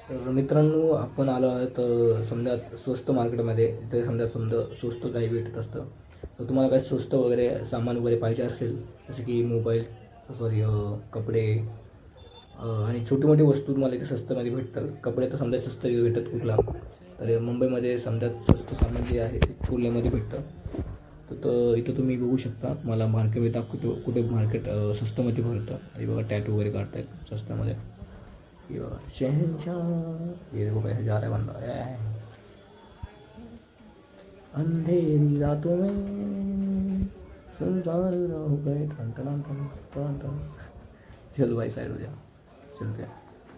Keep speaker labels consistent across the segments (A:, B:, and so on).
A: तर मित्रांनो, आपण आलो आहोत समजा स्वस्त मार्केटमध्ये. इथे समजा समजा स्वस्त काही भेटत असतं. तर तुम्हाला काही स्वस्त वगैरे सामान वगैरे पाहिजे असेल, जसं की मोबाईल, सॉरी, कपडे, आणि छोटी मोठी वस्तू तुम्हाला इथे स्वस्तमध्ये भेटतात. कपडे तर समजा स्वस्त भेटत कुठला, तर मुंबईमध्ये समजा स्वस्त सामान जे आहे ते कुर्ल्यामध्ये भेटतं. तर इथं तुम्ही बघू शकता. मला मार्केट दाखवतो कुठे मार्केट स्वस्तमध्ये भरतं. हे बघा, टॅटू वगैरे काढतायत स्वस्तामध्ये. ये बघा, शहनशाह, ये देखो कैसे जा रहा है बंदा, अंधेरी रातों में संसार हो गए ठन ठन ठन ठन ठन. चल बाई, साईड हो जा. चलते.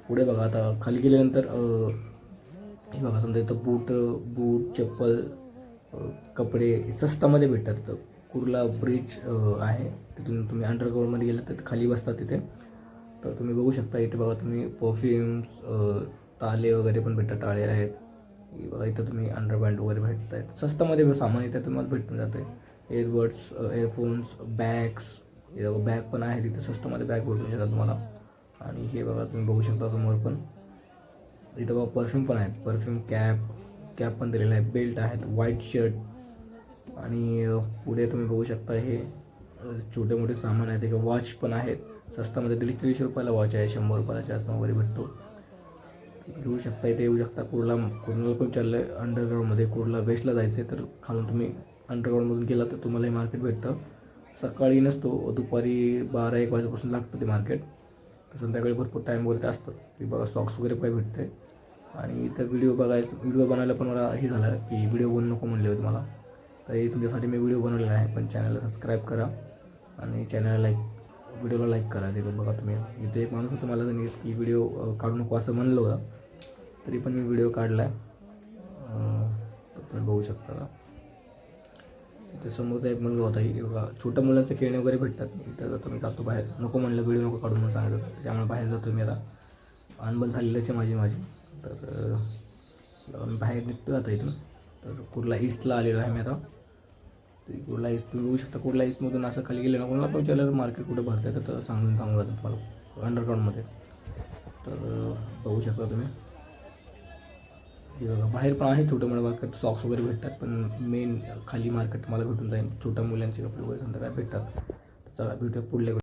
A: पुढे बघा, आता खाली गेल्यानंतर हे बघा, समजा इथं बूट बूट चप्पल, कपडे स्वस्तामध्ये भेटतात. तर कुर्ला ब्रिज आहे, तिथून तुम्ही अंडरग्राऊंडमध्ये गेलात तर खाली बसता तिथे. तर तुम्ही बघू शकता इथे बघा, तुम्ही परफ्युम्स, ताले वगैरे पण भेटतात, टाळे आहेत. हे बघा, इथं तुम्ही अंडरपॅन्ट वगैरे भेटत आहेत स्वस्तामध्ये. सामान इथं तुम्हाला भेटून जाते. Earbuds, earphones, bags. हे बघा, बॅग पण आहे तिथे स्वस्तामध्ये, बॅग भेटून जातात तुम्हाला. आणि हे बघा, तुम्ही बघू शकता समोर पण इथं बघा परफ्यूम पण आहेत. परफ्यूम, कॅप पण दिलेला आहे, बेल्ट आहेत, व्हाईट शर्ट. आणि पुढे तुम्ही बघू शकता हे छोटे मोठे सामान आहेत. एक वॉच पण आहेत स्वस्तामध्ये. 150 रुपयाला वॉच आहे, 100 रुपयाला चष्मा वगैरे भेटतो. घेऊ शकता. इथे येऊ शकता. कुर्ला पण चाललं आहे अंडरग्राऊंडमध्ये. कुर्ला वेस्टला जायचं आहे तर खालून तुम्ही अंडरग्राऊंडमधून गेला तर तुम्हाला हे मार्केट भेटतं. सकाळी नसतो, दुपारी 12-1 वाजेपासून लागतं ते मार्केट. तर संध्याकाळी भरपूर टाईम वगैरे असतं. ते बघा, सॉक्स वगैरे काय भेटते. आणि इथं व्हिडिओ बनायला पण मला हे झालं की व्हिडिओ बनवू नको म्हणले होते मला. तर हे तुमच्यासाठी मी व्हिडिओ बनवलेला आहे. पण चॅनलला सबस्क्राईब करा आणि चॅनलला व्हिडिओला लाईक करा. ते बघा, तुम्ही इथे एक माणूस होतं मला की व्हिडिओ काढू नको असं म्हणलं होतं, तरी पण मी व्हिडिओ काढला आहे. तर तुम्ही बघू शकता. इथे समोरचा एक मुलगा होता. बघा, छोट्या मुलांचे खेळणे वगैरे भेटतात. इथं आता मी जातो बाहेर. नको म्हणलं, व्हिडिओ नको काढून म्हणून सांगत होतं, त्याच्यामुळे बाहेर जातो मी आता. अनबन झालेलंच आहे माझी. तर मी बाहेर निघतो आता इथून. तर कुर्ला ईस्टला आलेलो आहे मी आता. कुर्ला ईस्ट तुम्ही बघू शकता. कुर्ला ईस्टमधून असं खाली गेलं ना, कोणाला पण विचारलं मार्केट कुठे भरतं आहे तर सांगून जातं तुम्हाला अंडरग्राऊंडमध्ये. तर बघू शकता तुम्ही. हे बघा, बाहेर पण आहे छोटं मोठं मार्केट, सॉक्स वगैरे भेटतात. पण मेन खाली मार्केट मला भेटून जाईल छोट्या मुलांचे कपडे वगैरे समजा काय भेटतात. चला, भेटूया पुढल्या